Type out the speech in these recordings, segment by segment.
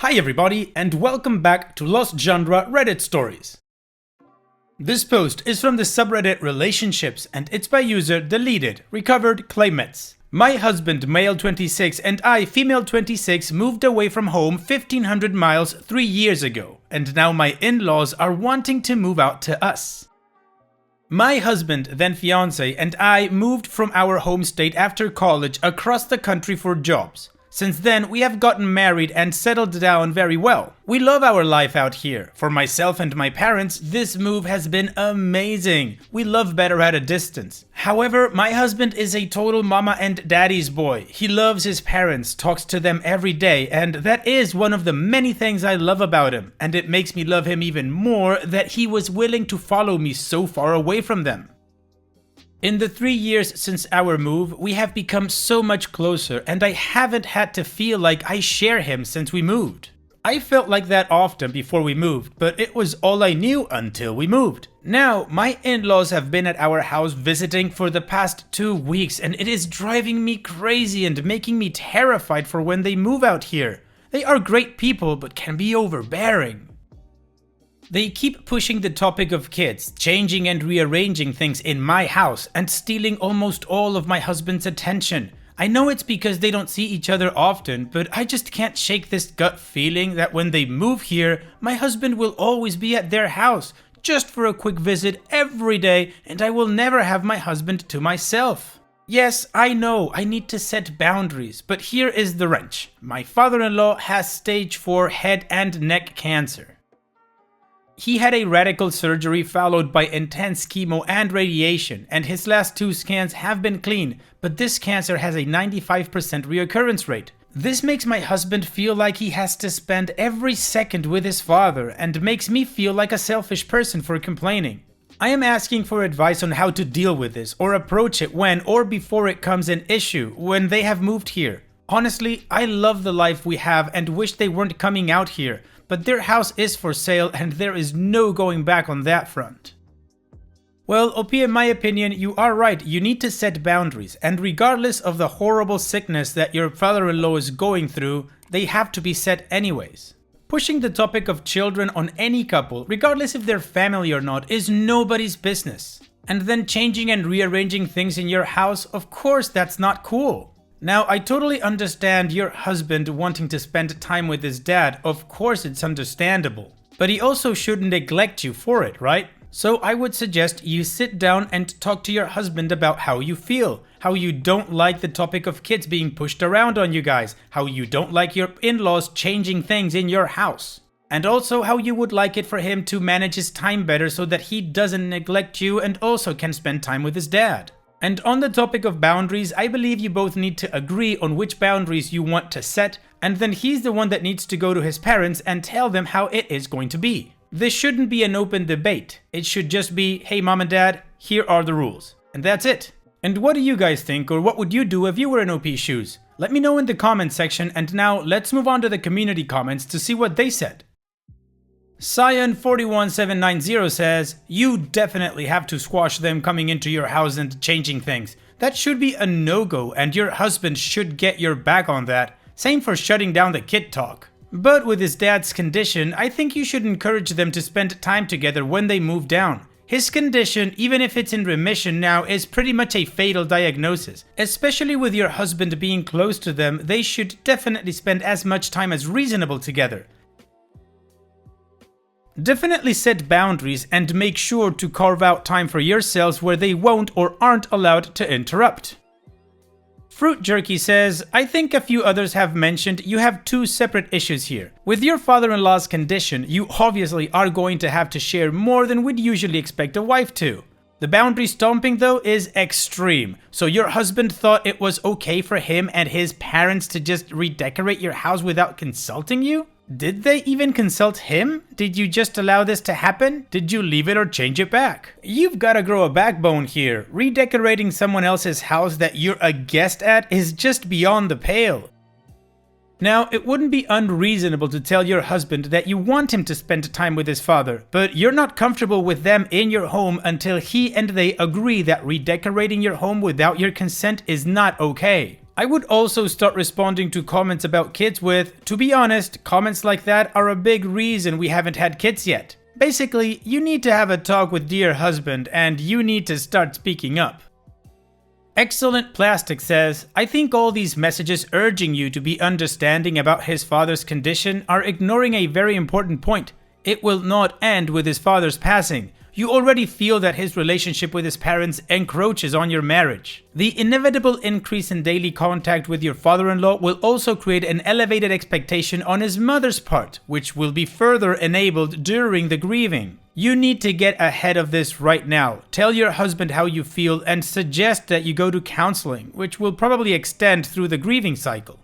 Hi everybody, and welcome back to Lost Genre Reddit Stories. This post is from the subreddit Relationships, and it's by user Deleted, Recovered Claymets. My husband, male 26, and I, female 26, moved away from home 1500 miles 3 years ago, and now my in-laws are wanting to move out to us. My husband, then fiance, and I moved from our home state after college across the country for jobs. Since then, we have gotten married and settled down very well. We love our life out here. For myself and my parents, this move has been amazing. We love better at a distance. However, my husband is a total mama and daddy's boy. He loves his parents, talks to them every day, and that is one of the many things I love about him. And it makes me love him even more that he was willing to follow me so far away from them. In the 3 years since our move, we have become so much closer, and I haven't had to feel like I share him since we moved. I felt like that often before we moved, but it was all I knew until we moved. Now, my in-laws have been at our house visiting for the past 2 weeks, and it is driving me crazy and making me terrified for when they move out here. They are great people, but can be overbearing. They keep pushing the topic of kids, changing and rearranging things in my house, and stealing almost all of my husband's attention. I know it's because they don't see each other often, but I just can't shake this gut feeling that when they move here, my husband will always be at their house, just for a quick visit every day, and I will never have my husband to myself. Yes, I know I need to set boundaries, but here is the wrench. My father-in-law has stage 4 head and neck cancer. He had a radical surgery followed by intense chemo and radiation, and his last 2 scans have been clean, but this cancer has a 95% reoccurrence rate. This makes my husband feel like he has to spend every second with his father, and makes me feel like a selfish person for complaining. I am asking for advice on how to deal with this, or approach it when or before it becomes an issue, when they have moved here. Honestly, I love the life we have and wish they weren't coming out here, but their house is for sale and there is no going back on that front. Well, OP, in my opinion, you are right, you need to set boundaries, and regardless of the horrible sickness that your father-in-law is going through, they have to be set anyways. Pushing the topic of children on any couple, regardless if they're family or not, is nobody's business. And then changing and rearranging things in your house, of course that's not cool. Now, I totally understand your husband wanting to spend time with his dad, of course it's understandable. But he also shouldn't neglect you for it, right? So I would suggest you sit down and talk to your husband about how you feel, how you don't like the topic of kids being pushed around on you guys, how you don't like your in-laws changing things in your house. And also how you would like it for him to manage his time better so that he doesn't neglect you and also can spend time with his dad. And on the topic of boundaries, I believe you both need to agree on which boundaries you want to set, and then he's the one that needs to go to his parents and tell them how it is going to be. This shouldn't be an open debate. It should just be, hey mom and dad, here are the rules. And that's it. And what do you guys think, or what would you do if you were in OP's shoes? Let me know in the comments section, and now let's move on to the community comments to see what they said. Cyan41790 says, you definitely have to squash them coming into your house and changing things. That should be a no-go, and your husband should get your back on that. Same for shutting down the kid talk. But with his dad's condition, I think you should encourage them to spend time together when they move down. His condition, even if it's in remission now, is pretty much a fatal diagnosis. Especially with your husband being close to them, they should definitely spend as much time as reasonable together. Definitely set boundaries and make sure to carve out time for yourselves where they won't or aren't allowed to interrupt. Fruit Jerky says, I think a few others have mentioned you have 2 separate issues here. With your father-in-law's condition, you obviously are going to have to share more than we'd usually expect a wife to. The boundary stomping though is extreme, so your husband thought it was okay for him and his parents to just redecorate your house without consulting you? Did they even consult him? Did you just allow this to happen? Did you leave it or change it back? You've gotta grow a backbone here. Redecorating someone else's house that you're a guest at is just beyond the pale. Now, it wouldn't be unreasonable to tell your husband that you want him to spend time with his father, but you're not comfortable with them in your home until he and they agree that redecorating your home without your consent is not okay. I would also start responding to comments about kids with, to be honest, comments like that are a big reason we haven't had kids yet. Basically, you need to have a talk with dear husband and you need to start speaking up. Excellent Plastic says, I think all these messages urging you to be understanding about his father's condition are ignoring a very important point. It will not end with his father's passing. You already feel that his relationship with his parents encroaches on your marriage. The inevitable increase in daily contact with your father-in-law will also create an elevated expectation on his mother's part, which will be further enabled during the grieving. You need to get ahead of this right now. Tell your husband how you feel and suggest that you go to counseling, which will probably extend through the grieving cycle.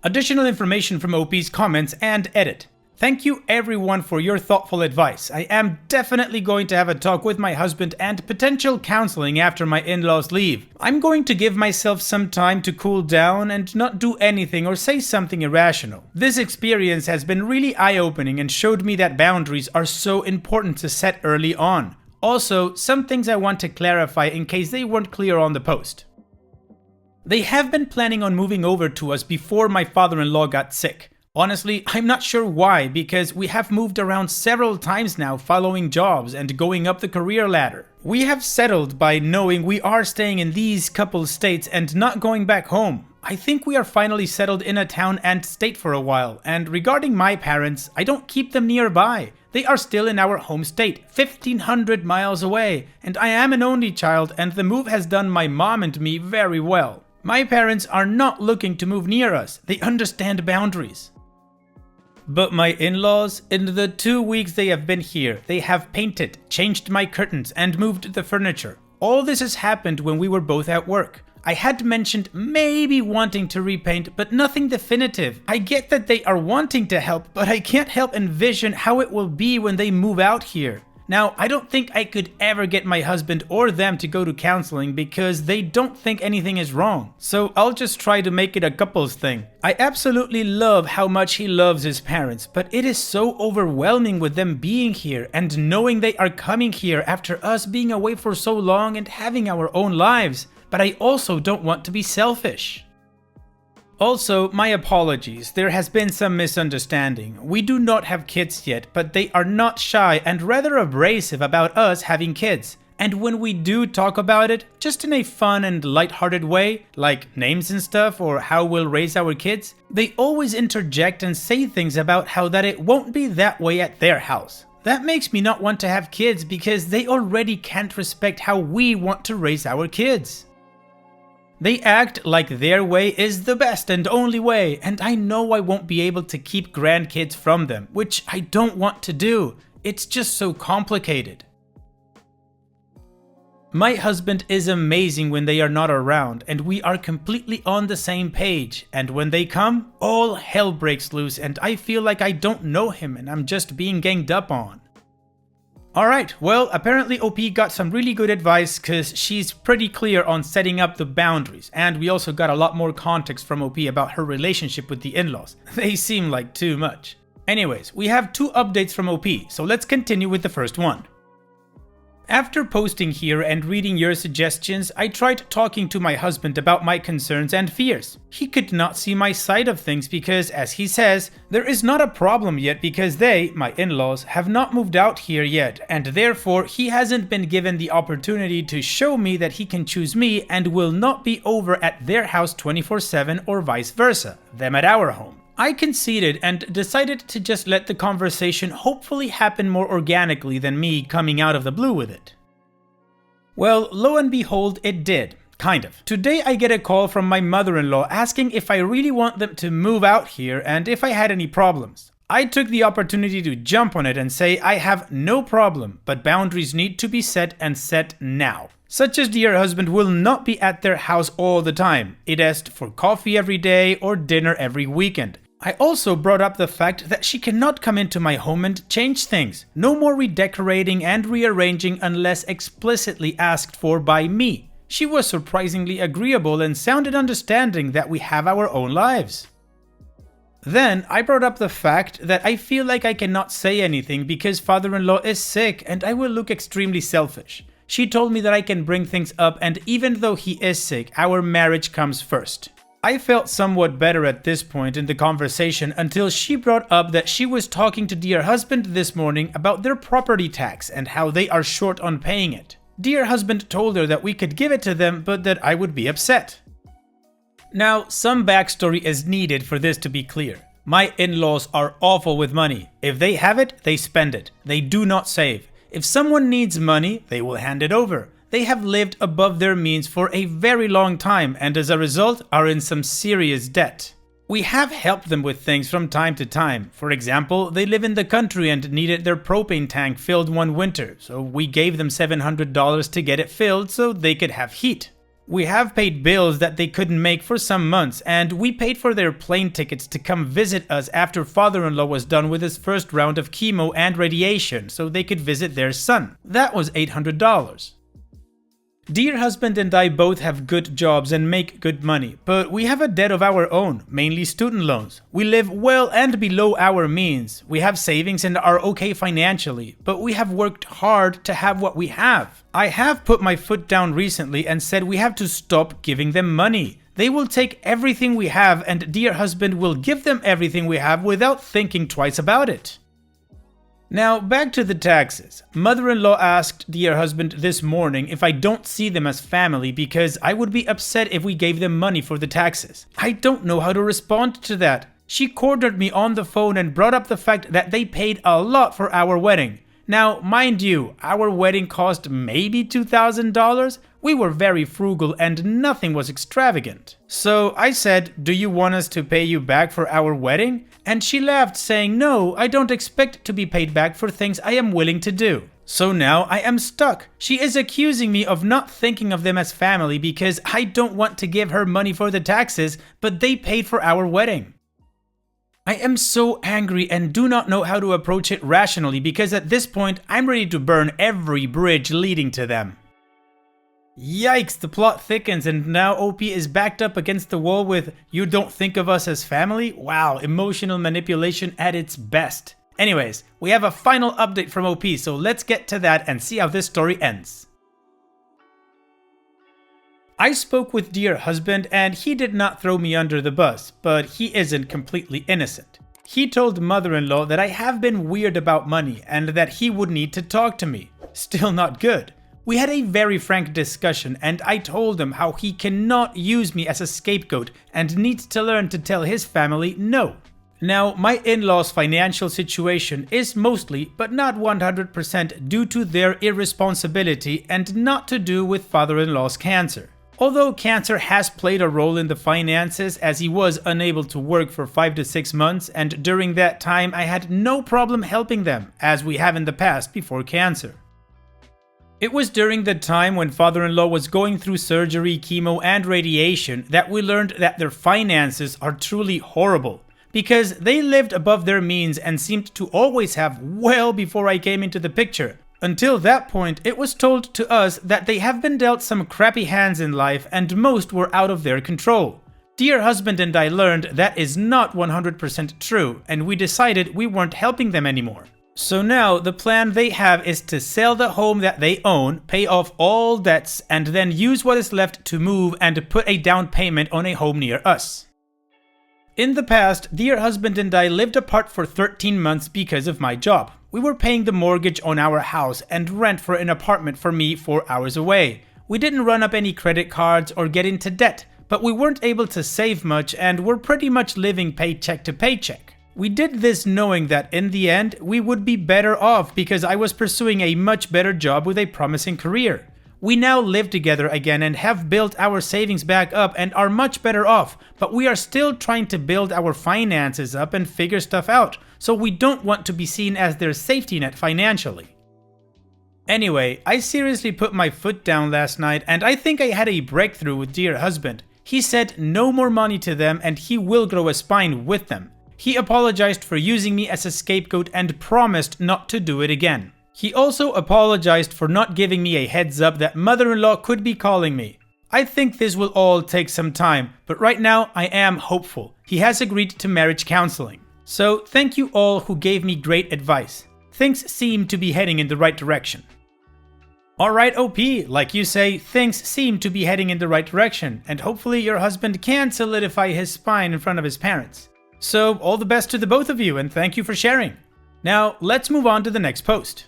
Additional information from OP's comments and edit. Thank you everyone for your thoughtful advice. I am definitely going to have a talk with my husband and potential counseling after my in-laws leave. I'm going to give myself some time to cool down and not do anything or say something irrational. This experience has been really eye-opening and showed me that boundaries are so important to set early on. Also, some things I want to clarify in case they weren't clear on the post. They have been planning on moving over to us before my father-in-law got sick. Honestly, I'm not sure why, because we have moved around several times now following jobs and going up the career ladder. We have settled by knowing we are staying in these couple states and not going back home. I think we are finally settled in a town and state for a while, and regarding my parents, I don't keep them nearby. They are still in our home state, 1,500 miles away, and I am an only child and the move has done my mom and me very well. My parents are not looking to move near us, they understand boundaries. But my in-laws, in the 2 weeks they have been here, they have painted, changed my curtains, and moved the furniture. All this has happened when we were both at work. I had mentioned maybe wanting to repaint, but nothing definitive. I get that they are wanting to help, but I can't help envision how it will be when they move out here. Now, I don't think I could ever get my husband or them to go to counseling because they don't think anything is wrong. So I'll just try to make it a couples thing. I absolutely love how much he loves his parents, but it is so overwhelming with them being here and knowing they are coming here after us being away for so long and having our own lives. But I also don't want to be selfish. Also, my apologies, there has been some misunderstanding. We do not have kids yet, but they are not shy and rather abrasive about us having kids. And when we do talk about it, just in a fun and lighthearted way, like names and stuff or how we'll raise our kids, they always interject and say things about how that it won't be that way at their house. That makes me not want to have kids because they already can't respect how we want to raise our kids. They act like their way is the best and only way, and I know I won't be able to keep grandkids from them, which I don't want to do. It's just so complicated. My husband is amazing when they are not around, and we are completely on the same page, and when they come, all hell breaks loose and I feel like I don't know him and I'm just being ganged up on. Alright, well, apparently OP got some really good advice because she's pretty clear on setting up the boundaries, and we also got a lot more context from OP about her relationship with the in-laws. They seem like too much. Anyways, we have 2 updates from OP, so let's continue with the first one. After posting here and reading your suggestions, I tried talking to my husband about my concerns and fears. He could not see my side of things because, as he says, there is not a problem yet because they, my in-laws, have not moved out here yet, and therefore he hasn't been given the opportunity to show me that he can choose me and will not be over at their house 24/7 or vice versa, them at our home. I conceded and decided to just let the conversation hopefully happen more organically than me coming out of the blue with it. Well, lo and behold, it did. Kind of. Today I get a call from my mother-in-law asking if I really want them to move out here and if I had any problems. I took the opportunity to jump on it and say I have no problem, but boundaries need to be set and set now. Such as dear husband will not be at their house all the time. It asked for coffee every day or dinner every weekend. I also brought up the fact that she cannot come into my home and change things. No more redecorating and rearranging unless explicitly asked for by me. She was surprisingly agreeable and sounded understanding that we have our own lives. Then I brought up the fact that I feel like I cannot say anything because father-in-law is sick and I will look extremely selfish. She told me that I can bring things up, and even though he is sick, our marriage comes first. I felt somewhat better at this point in the conversation until she brought up that she was talking to dear husband this morning about their property tax and how they are short on paying it. Dear husband told her that we could give it to them, but that I would be upset. Now, some backstory is needed for this to be clear. My in-laws are awful with money. If they have it, they spend it. They do not save. If someone needs money, they will hand it over. They have lived above their means for a very long time and as a result are in some serious debt. We have helped them with things from time to time. For example, they live in the country and needed their propane tank filled one winter, so we gave them $700 to get it filled so they could have heat. We have paid bills that they couldn't make for some months, and we paid for their plane tickets to come visit us after father-in-law was done with his first round of chemo and radiation so they could visit their son. That was $800. Dear husband and I both have good jobs and make good money, but we have a debt of our own, mainly student loans. We live well and below our means. We have savings and are okay financially, but we have worked hard to have what we have. I have put my foot down recently and said we have to stop giving them money. They will take everything we have and dear husband will give them everything we have without thinking twice about it. Now, back to the taxes. Mother-in-law asked dear husband this morning if I don't see them as family because I would be upset if we gave them money for the taxes. I don't know how to respond to that. She cornered me on the phone and brought up the fact that they paid a lot for our wedding. Now, mind you, our wedding cost maybe $2,000. We were very frugal and nothing was extravagant. So I said, "Do you want us to pay you back for our wedding?" And she laughed, saying, "No, I don't expect to be paid back for things I am willing to do." So now I am stuck. She is accusing me of not thinking of them as family because I don't want to give her money for the taxes, but they paid for our wedding. I am so angry and do not know how to approach it rationally because at this point I'm ready to burn every bridge leading to them. Yikes, the plot thickens and now OP is backed up against the wall with "You don't think of us as family?" Wow, emotional manipulation at its best. Anyways, we have a final update from OP, so let's get to that and see how this story ends. I spoke with dear husband and he did not throw me under the bus, but he isn't completely innocent. He told mother-in-law that I have been weird about money and that he would need to talk to me. Still not good. We had a very frank discussion and I told him how he cannot use me as a scapegoat and needs to learn to tell his family no. Now, my in-laws' financial situation is mostly, but not 100% due to their irresponsibility and not to do with father-in-law's cancer. Although cancer has played a role in the finances as he was unable to work for 5 to 6 months and during that time I had no problem helping them, as we have in the past before cancer. It was during the time when father-in-law was going through surgery, chemo and radiation that we learned that their finances are truly horrible, because they lived above their means and seemed to always have well before I came into the picture. Until that point, it was told to us that they have been dealt some crappy hands in life and most were out of their control. Dear husband and I learned that is not 100% true and we decided we weren't helping them anymore. So now the plan they have is to sell the home that they own, pay off all debts, and then use what is left to move and put a down payment on a home near us. In the past, dear husband and I lived apart for 13 months because of my job. We were paying the mortgage on our house and rent for an apartment for me 4 hours away. We didn't run up any credit cards or get into debt, but we weren't able to save much and were pretty much living paycheck to paycheck. We did this knowing that in the end, we would be better off because I was pursuing a much better job with a promising career. We now live together again and have built our savings back up and are much better off, but we are still trying to build our finances up and figure stuff out, so we don't want to be seen as their safety net financially. Anyway, I seriously put my foot down last night and I think I had a breakthrough with dear husband. He said no more money to them and he will grow a spine with them. He apologized for using me as a scapegoat and promised not to do it again. He also apologized for not giving me a heads up that mother-in-law could be calling me. I think this will all take some time, but right now I am hopeful. He has agreed to marriage counseling. So thank you all who gave me great advice. Things seem to be heading in the right direction. Alright OP, like you say, things seem to be heading in the right direction, and hopefully your husband can solidify his spine in front of his parents. So all the best to the both of you, and thank you for sharing. Now let's move on to the next post.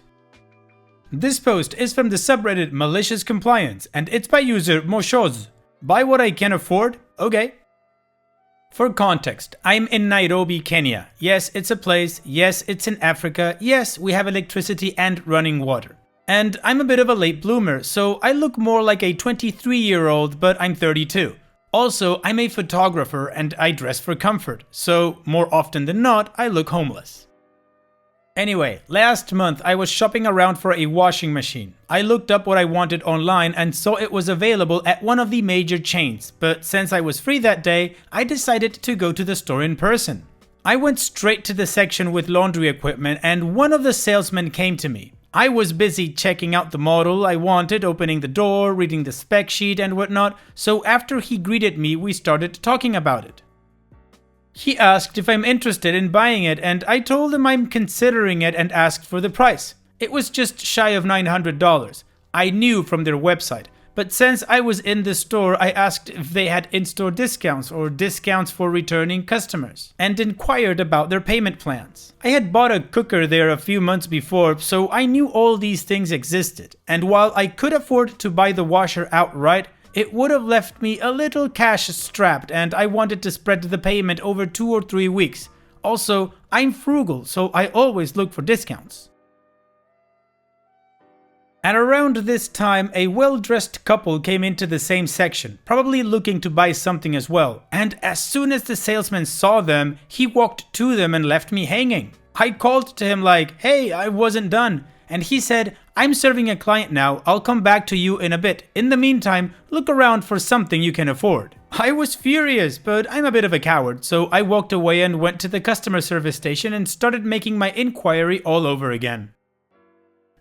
This post is from the subreddit Malicious Compliance, and it's by user Moshoz. Buy what I can afford? Okay. For context, I'm in Nairobi, Kenya. Yes, it's a place. Yes, it's in Africa. Yes, we have electricity and running water. And I'm a bit of a late bloomer, so I look more like a 23-year-old, but I'm 32. Also, I'm a photographer and I dress for comfort, so more often than not, I look homeless. Anyway, last month I was shopping around for a washing machine. I looked up what I wanted online and saw it was available at one of the major chains, but since I was free that day, I decided to go to the store in person. I went straight to the section with laundry equipment and one of the salesmen came to me. I was busy checking out the model I wanted, opening the door, reading the spec sheet and whatnot, so after he greeted me, we started talking about it. He asked if I'm interested in buying it, and I told him I'm considering it and asked for the price. It was just shy of $900. I knew from their website, but since I was in the store, I asked if they had in-store discounts or discounts for returning customers, and inquired about their payment plans. I had bought a cooker there a few months before, so I knew all these things existed, and while I could afford to buy the washer outright, it would have left me a little cash strapped, and I wanted to spread the payment over 2 or 3 weeks. Also, I'm frugal, so I always look for discounts. At around this time, a well-dressed couple came into the same section, probably looking to buy something as well, and as soon as the salesman saw them, he walked to them and left me hanging. I called to him like, "Hey, I wasn't done," and he said, "I'm serving a client now, I'll come back to you in a bit. In the meantime, look around for something you can afford." I was furious, but I'm a bit of a coward, so I walked away and went to the customer service station and started making my inquiry all over again.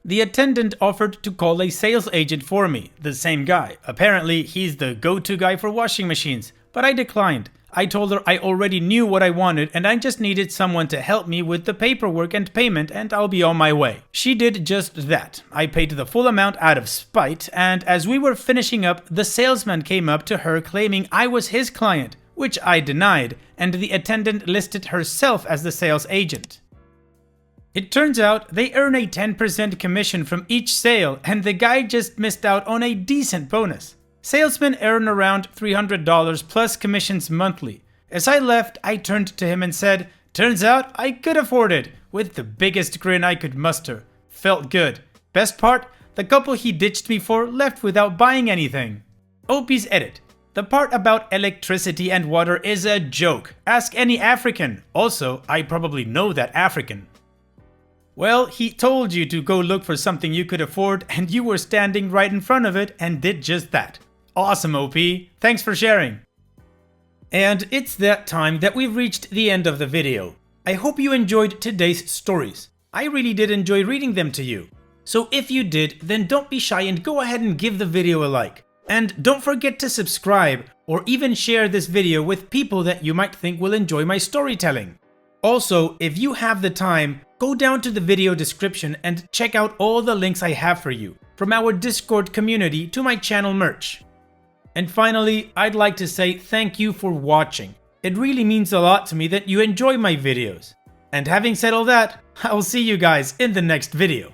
The attendant offered to call a sales agent for me, the same guy. Apparently, he's the go-to guy for washing machines, but I declined. I told her I already knew what I wanted and I just needed someone to help me with the paperwork and payment and I'll be on my way. She did just that. I paid the full amount out of spite, and as we were finishing up, the salesman came up to her claiming I was his client, which I denied, and the attendant listed herself as the sales agent. It turns out they earn a 10% commission from each sale, and the guy just missed out on a decent bonus. Salesmen earn around $300 plus commissions monthly. As I left, I turned to him and said, "Turns out I could afford it," with the biggest grin I could muster. Felt good. Best part, the couple he ditched me for left without buying anything. OP's edit. The part about electricity and water is a joke. Ask any African. Also, I probably know that African. Well, he told you to go look for something you could afford, and you were standing right in front of it and did just that. Awesome, OP. Thanks for sharing. And it's that time that we've reached the end of the video. I hope you enjoyed today's stories. I really did enjoy reading them to you. So if you did, then don't be shy and go ahead and give the video a like. And don't forget to subscribe or even share this video with people that you might think will enjoy my storytelling. Also, if you have the time, go down to the video description and check out all the links I have for you, from our Discord community to my channel merch. And finally, I'd like to say thank you for watching. It really means a lot to me that you enjoy my videos. And having said all that, I'll see you guys in the next video.